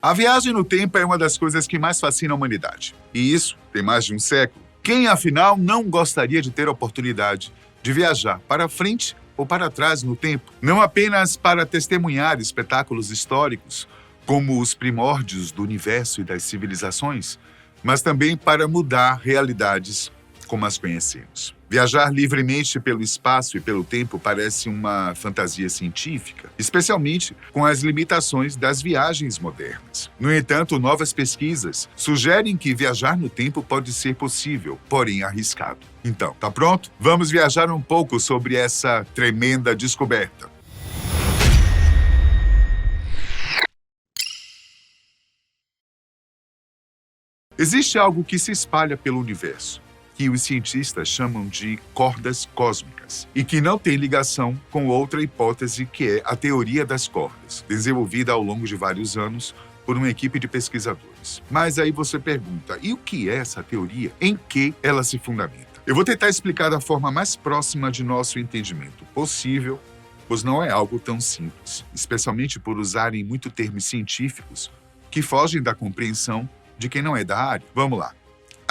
A viagem no tempo é uma das coisas que mais fascina a humanidade. E isso tem mais de um século. Quem, afinal, não gostaria de ter a oportunidade de viajar para frente ou para trás no tempo? Não apenas para testemunhar espetáculos históricos, como os primórdios do universo e das civilizações, mas também para mudar realidades como as conhecemos. Viajar livremente pelo espaço e pelo tempo parece uma fantasia científica, especialmente com as limitações das viagens modernas. No entanto, novas pesquisas sugerem que viajar no tempo pode ser possível, porém arriscado. Então, tá pronto? Vamos viajar um pouco sobre essa tremenda descoberta. Existe algo que se espalha pelo universo, que os cientistas chamam de cordas cósmicas, e que não tem ligação com outra hipótese que é a teoria das cordas, desenvolvida ao longo de vários anos por uma equipe de pesquisadores. Mas aí você pergunta, e o que é essa teoria? Em que ela se fundamenta? Eu vou tentar explicar da forma mais próxima de nosso entendimento possível, pois não é algo tão simples, especialmente por usarem muito termos científicos que fogem da compreensão de quem não é da área. Vamos lá.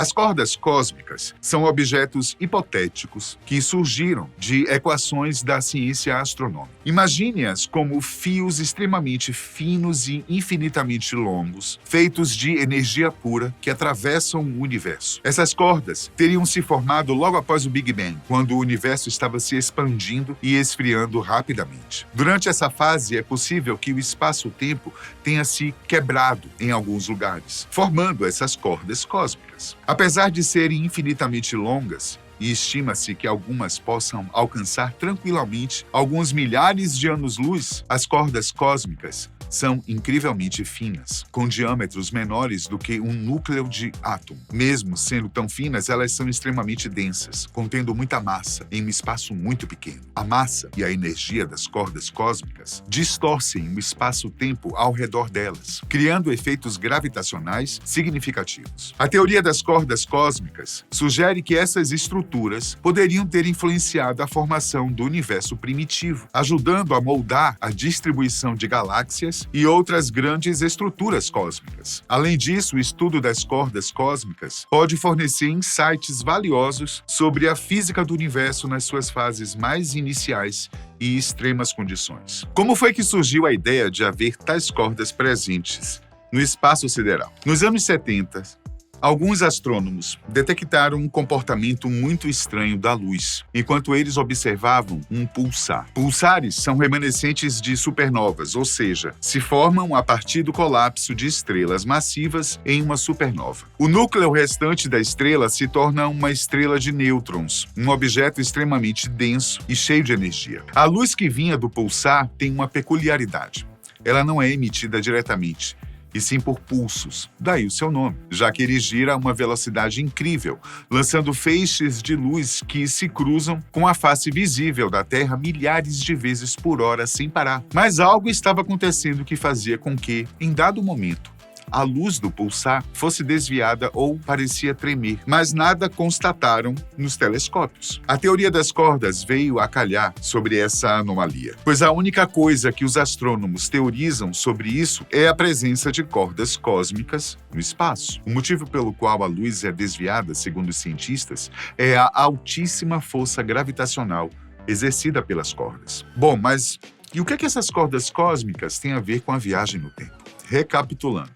As cordas cósmicas são objetos hipotéticos que surgiram de equações da ciência astronômica. Imagine-as como fios extremamente finos e infinitamente longos, feitos de energia pura que atravessam o universo. Essas cordas teriam se formado logo após o Big Bang, quando o universo estava se expandindo e esfriando rapidamente. Durante essa fase, é possível que o espaço-tempo tenha se quebrado em alguns lugares, formando essas cordas cósmicas. Apesar de serem infinitamente longas, e estima-se que algumas possam alcançar tranquilamente alguns milhares de anos-luz, as cordas cósmicas são incrivelmente finas, com diâmetros menores do que um núcleo de átomo. Mesmo sendo tão finas, elas são extremamente densas, contendo muita massa em um espaço muito pequeno. A massa e a energia das cordas cósmicas distorcem o espaço-tempo ao redor delas, criando efeitos gravitacionais significativos. A teoria das cordas cósmicas sugere que essas estruturas poderiam ter influenciado a formação do universo primitivo, ajudando a moldar a distribuição de galáxias e outras grandes estruturas cósmicas. Além disso, o estudo das cordas cósmicas pode fornecer insights valiosos sobre a física do universo nas suas fases mais iniciais e extremas condições. Como foi que surgiu a ideia de haver tais cordas presentes no espaço sideral? Nos anos 70, alguns astrônomos detectaram um comportamento muito estranho da luz, enquanto eles observavam um pulsar. Pulsares são remanescentes de supernovas, ou seja, se formam a partir do colapso de estrelas massivas em uma supernova. O núcleo restante da estrela se torna uma estrela de nêutrons, um objeto extremamente denso e cheio de energia. A luz que vinha do pulsar tem uma peculiaridade. Ela não é emitida diretamente, e sim por pulsos, daí o seu nome, já que ele gira a uma velocidade incrível, lançando feixes de luz que se cruzam com a face visível da Terra milhares de vezes por hora sem parar. Mas algo estava acontecendo que fazia com que, em dado momento, a luz do pulsar fosse desviada ou parecia tremer, mas nada constataram nos telescópios. A teoria das cordas veio a calhar sobre essa anomalia, pois a única coisa que os astrônomos teorizam sobre isso é a presença de cordas cósmicas no espaço. O motivo pelo qual a luz é desviada, segundo os cientistas, é a altíssima força gravitacional exercida pelas cordas. Bom, mas e o que essas cordas cósmicas têm a ver com a viagem no tempo? Recapitulando.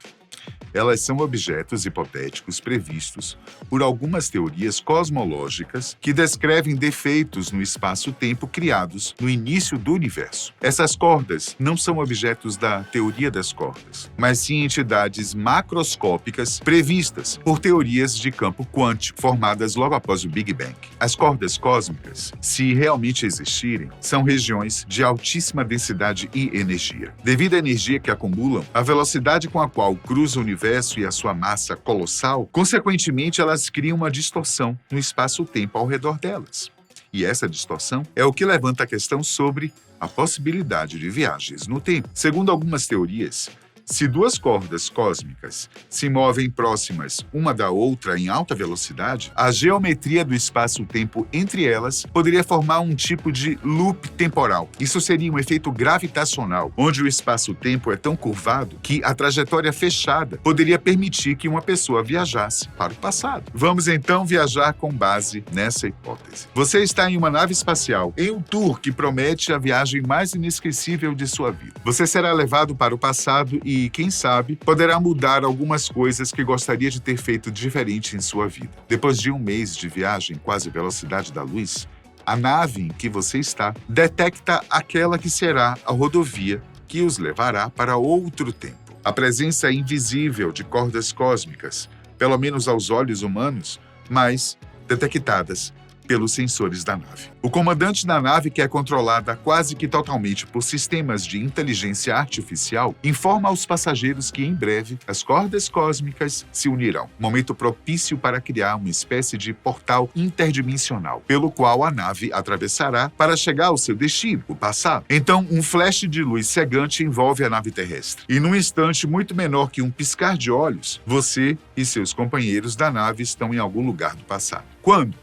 Elas são objetos hipotéticos previstos por algumas teorias cosmológicas que descrevem defeitos no espaço-tempo criados no início do universo. Essas cordas não são objetos da teoria das cordas, mas sim entidades macroscópicas previstas por teorias de campo quântico formadas logo após o Big Bang. As cordas cósmicas, se realmente existirem, são regiões de altíssima densidade e energia. Devido à energia que acumulam, a velocidade com a qual cruza o universo e a sua massa colossal, consequentemente, elas criam uma distorção no espaço-tempo ao redor delas. E essa distorção é o que levanta a questão sobre a possibilidade de viagens no tempo. Segundo algumas teorias, Se duas cordas cósmicas se movem próximas uma da outra em alta velocidade, a geometria do espaço-tempo entre elas poderia formar um tipo de loop temporal. Isso seria um efeito gravitacional, onde o espaço-tempo é tão curvado que a trajetória fechada poderia permitir que uma pessoa viajasse para o passado. Vamos então viajar com base nessa hipótese. Você está em uma nave espacial, em um tour que promete a viagem mais inesquecível de sua vida. Você será levado para o passado e, quem sabe, poderá mudar algumas coisas que gostaria de ter feito diferente em sua vida. Depois de um mês de viagem, quase a velocidade da luz, a nave em que você está detecta aquela que será a rodovia que os levará para outro tempo. A presença invisível de cordas cósmicas, pelo menos aos olhos humanos, mas detectadas pelos sensores da nave. O comandante da nave, que é controlada quase que totalmente por sistemas de inteligência artificial, informa aos passageiros que em breve as cordas cósmicas se unirão. Momento propício para criar uma espécie de portal interdimensional, pelo qual a nave atravessará para chegar ao seu destino, o passado. Então, um flash de luz cegante envolve a nave terrestre. E num instante muito menor que um piscar de olhos, você e seus companheiros da nave estão em algum lugar do passado. Quando?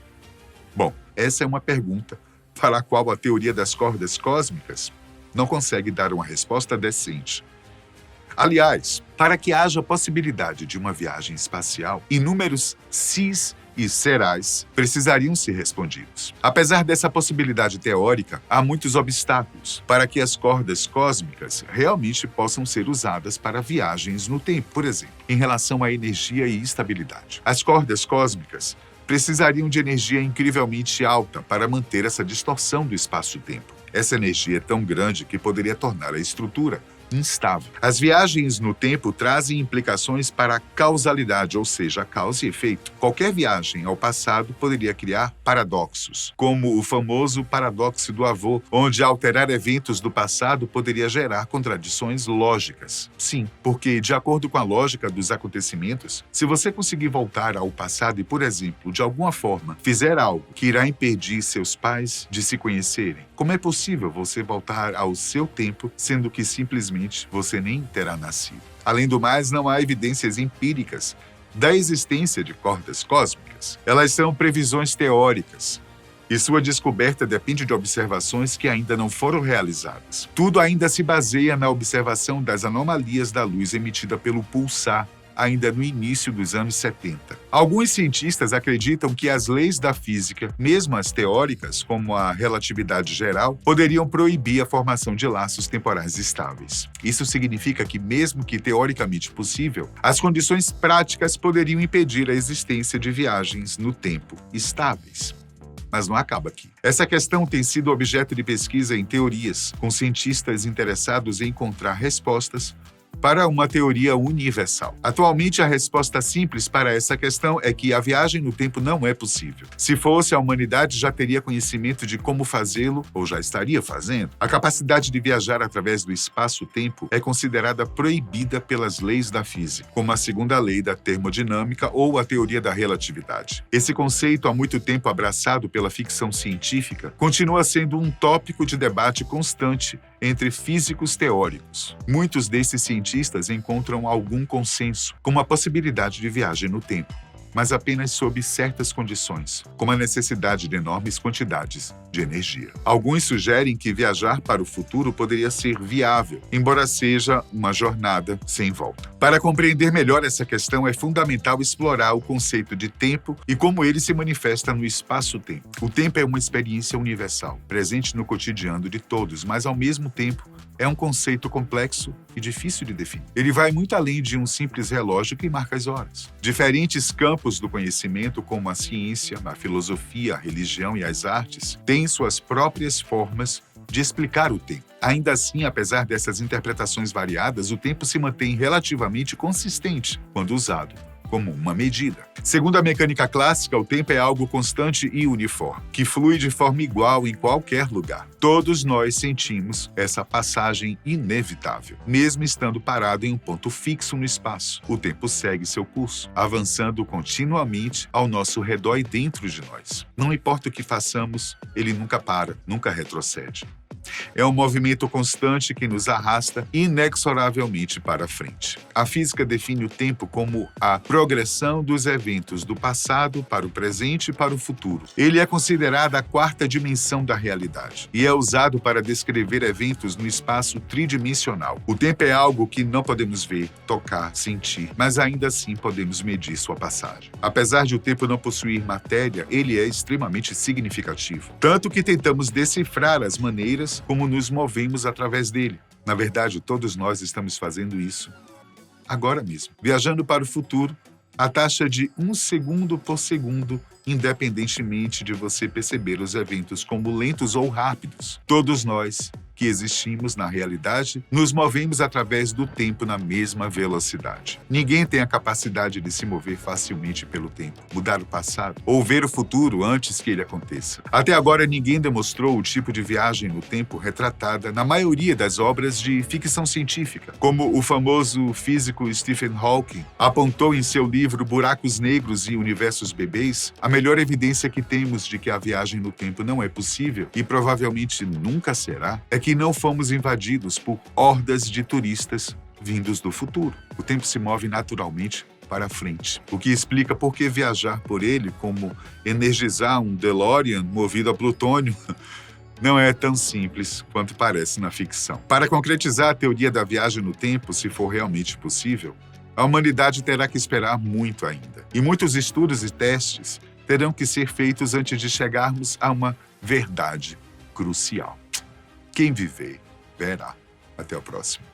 Bom, essa é uma pergunta para a qual a teoria das cordas cósmicas não consegue dar uma resposta decente. Aliás, para que haja possibilidade de uma viagem espacial, inúmeros sis e serás precisariam ser respondidos. Apesar dessa possibilidade teórica, há muitos obstáculos para que as cordas cósmicas realmente possam ser usadas para viagens no tempo, por exemplo, em relação à energia e estabilidade. As cordas cósmicas precisariam de energia incrivelmente alta para manter essa distorção do espaço-tempo. Essa energia é tão grande que poderia tornar a estrutura instável. As viagens no tempo trazem implicações para a causalidade, ou seja, a causa e efeito. Qualquer viagem ao passado poderia criar paradoxos, como o famoso paradoxo do avô, onde alterar eventos do passado poderia gerar contradições lógicas. Sim, porque, de acordo com a lógica dos acontecimentos, se você conseguir voltar ao passado e, por exemplo, de alguma forma, fizer algo que irá impedir seus pais de se conhecerem, como é possível você voltar ao seu tempo, sendo que simplesmente você nem terá nascido? Além do mais, não há evidências empíricas da existência de cordas cósmicas. Elas são previsões teóricas, e sua descoberta depende de observações que ainda não foram realizadas. Tudo ainda se baseia na observação das anomalias da luz emitida pelo pulsar, ainda no início dos anos 70. Alguns cientistas acreditam que as leis da física, mesmo as teóricas, como a relatividade geral, poderiam proibir a formação de laços temporais estáveis. Isso significa que, mesmo que teoricamente possível, as condições práticas poderiam impedir a existência de viagens no tempo estáveis. Mas não acaba aqui. Essa questão tem sido objeto de pesquisa em teorias, com cientistas interessados em encontrar respostas para uma teoria universal. Atualmente, a resposta simples para essa questão é que a viagem no tempo não é possível. Se fosse, a humanidade já teria conhecimento de como fazê-lo, ou já estaria fazendo. A capacidade de viajar através do espaço-tempo é considerada proibida pelas leis da física, como a segunda lei da termodinâmica ou a teoria da relatividade. Esse conceito, há muito tempo abraçado pela ficção científica, continua sendo um tópico de debate constante entre físicos teóricos. Muitos desses cientistas encontram algum consenso, como a possibilidade de viagem no tempo, mas apenas sob certas condições, como a necessidade de enormes quantidades de energia. Alguns sugerem que viajar para o futuro poderia ser viável, embora seja uma jornada sem volta. Para compreender melhor essa questão, é fundamental explorar o conceito de tempo e como ele se manifesta no espaço-tempo. O tempo é uma experiência universal, presente no cotidiano de todos, mas ao mesmo tempo é um conceito complexo e difícil de definir. Ele vai muito além de um simples relógio que marca as horas. Diferentes campos do conhecimento, como a ciência, a filosofia, a religião e as artes, têm suas próprias formas de explicar o tempo. Ainda assim, apesar dessas interpretações variadas, o tempo se mantém relativamente consistente quando usado como uma medida. Segundo a mecânica clássica, o tempo é algo constante e uniforme, que flui de forma igual em qualquer lugar. Todos nós sentimos essa passagem inevitável, mesmo estando parado em um ponto fixo no espaço. O tempo segue seu curso, avançando continuamente ao nosso redor e dentro de nós. Não importa o que façamos, ele nunca para, nunca retrocede. É um movimento constante que nos arrasta inexoravelmente para frente. A física define o tempo como a progressão dos eventos do passado para o presente e para o futuro. Ele é considerado a quarta dimensão da realidade e é usado para descrever eventos no espaço tridimensional. O tempo é algo que não podemos ver, tocar, sentir, mas ainda assim podemos medir sua passagem. Apesar de o tempo não possuir matéria, ele é extremamente significativo, tanto que tentamos decifrar as maneiras como nos movemos através dele. Na verdade, todos nós estamos fazendo isso agora mesmo. Viajando para o futuro, a taxa de 1 segundo por segundo, independentemente de você perceber os eventos como lentos ou rápidos. Todos nós que existimos na realidade, nos movemos através do tempo na mesma velocidade. Ninguém tem a capacidade de se mover facilmente pelo tempo, mudar o passado ou ver o futuro antes que ele aconteça. Até agora, ninguém demonstrou o tipo de viagem no tempo retratada na maioria das obras de ficção científica, como o famoso físico Stephen Hawking apontou em seu livro Buracos Negros e Universos Bebês. A melhor evidência que temos de que a viagem no tempo não é possível e provavelmente nunca será é que não fomos invadidos por hordas de turistas vindos do futuro. O tempo se move naturalmente para frente, o que explica por que viajar por ele, como energizar um DeLorean movido a plutônio, não é tão simples quanto parece na ficção. Para concretizar a teoria da viagem no tempo, se for realmente possível, a humanidade terá que esperar muito ainda. E muitos estudos e testes terão que ser feitos antes de chegarmos a uma verdade crucial. Quem viver, verá. Até o próximo.